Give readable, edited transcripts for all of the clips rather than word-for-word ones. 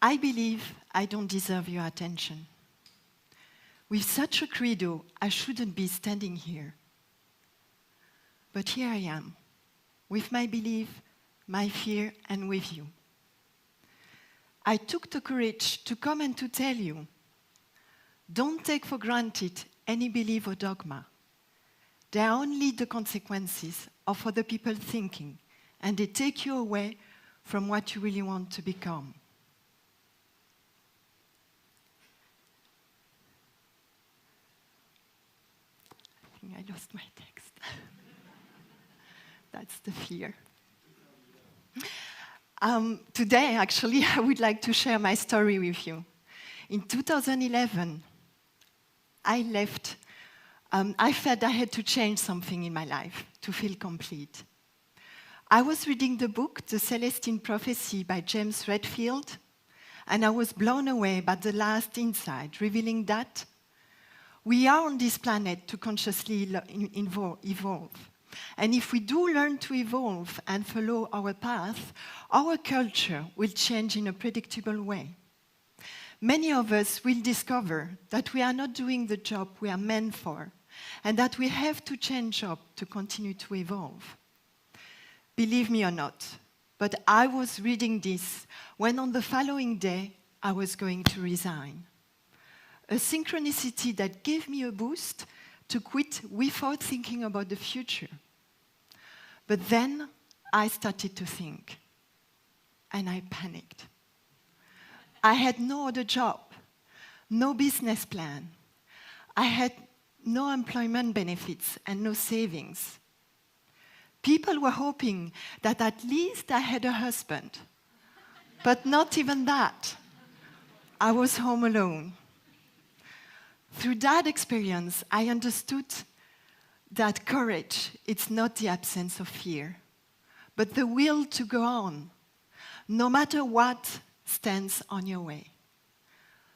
I believe I don't deserve your attention. With such a credo, I shouldn't be standing here. But here I am, with my belief, my fear, and with you. I took the courage to come and to tell you, don't take for granted any belief or dogma. They are only the consequences of other people thinking, and they take you away from what you really want to become. I think I lost my text. That's the fear. Today, actually, I would like to share my story with you. In 2011, I left. I felt I had to change something in my life to feel complete. I was reading the book, The Celestine Prophecy by James Redfield, and I was blown away by the last insight, revealing that we are on this planet to consciously evolve. And if we do learn to evolve and follow our path, our culture will change in a predictable way. Many of us will discover that we are not doing the job we are meant for, and that we have to change up to continue to evolve. Believe me or not, but I was reading this when on the following day I was going to resign. A synchronicity that gave me a boost to quit without thinking about the future. But then I started to think, and I panicked. I had no other job, no business plan. I had no employment benefits and no savings. People were hoping that at least I had a husband, but not even that. I was home alone. Through that experience, I understood that courage is not the absence of fear, but the will to go on, no matter what stands on your way.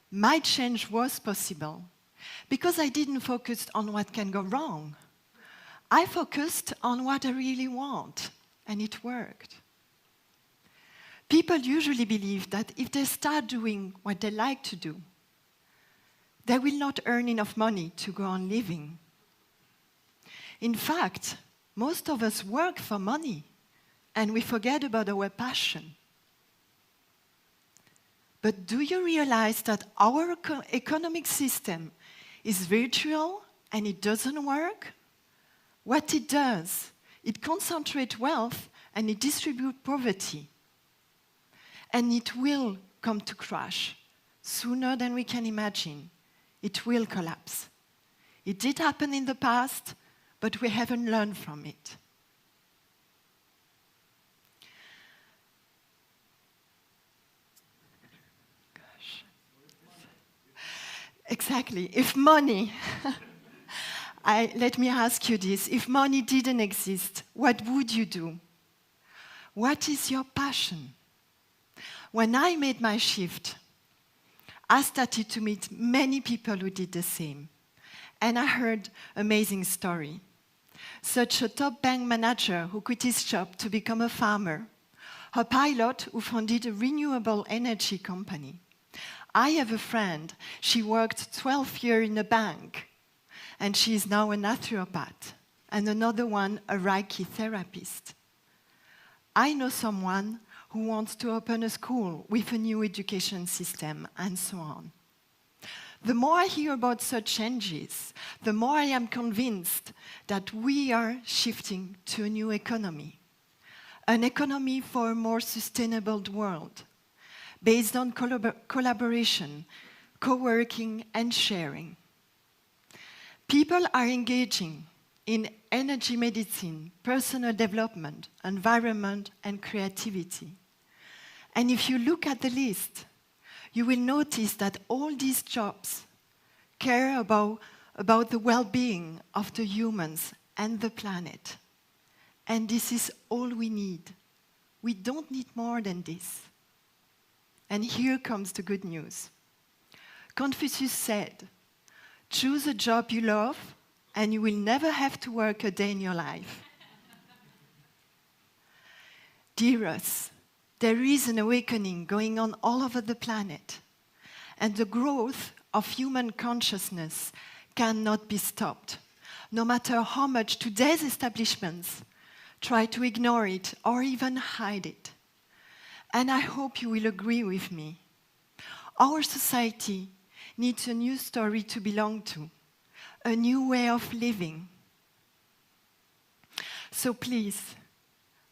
My change was possible because I didn't focus on what can go wrong. I focused on what I really want, and it worked. People usually believe that if they start doing what they like to do, they will not earn enough money to go on living. In fact, most of us work for money, and we forget about our passion. But do you realize that our economic system is virtual and it doesn't work? What it does, it concentrates wealth and it distributes poverty. And it will come to crash sooner than we can imagine. It will collapse. It did happen in the past, but we haven't learned from it. Gosh. Exactly. If money, let me ask you this, if money didn't exist, what would you do? What is your passion? When I made my shift, I started to meet many people who did the same. And I heard amazing story. Such a top bank manager who quit his job to become a farmer. A pilot who founded a renewable energy company. I have a friend, she worked 12 years in a bank, and she is now a naturopath. And another one, a Reiki therapist. I know someone who wants to open a school with a new education system, and so on. The more I hear about such changes, the more I am convinced that we are shifting to a new economy. An economy for a more sustainable world, based on collaboration, co-working, and sharing. People are engaging in energy medicine, personal development, environment, and creativity. And if you look at the list, you will notice that all these jobs care about the well-being of the humans and the planet. And this is all we need. We don't need more than this. And here comes the good news. Confucius said, choose a job you love, and you will never have to work a day in your life. Dear us, There is an awakening going on all over the planet, and the growth of human consciousness cannot be stopped, no matter how much today's establishments try to ignore it or even hide it. And I hope you will agree with me. Our society needs a new story to belong to, a new way of living. So please,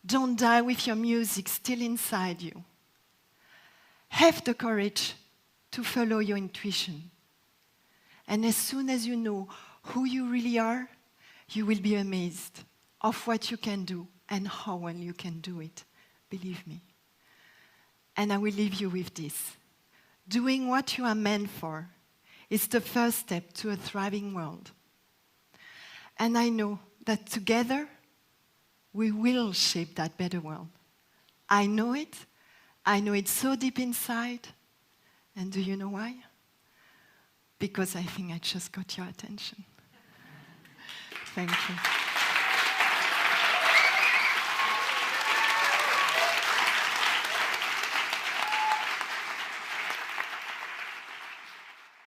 don't die with your music still inside you. Have the courage to follow your intuition. And as soon as you know who you really are, you will be amazed of what you can do and how well you can do it. Believe me. And I will leave you with this. Doing what you are meant for is the first step to a thriving world. And I know that together, we will shape that better world. I know it. I know it so deep inside. And do you know why? Because I think I just got your attention. Thank you.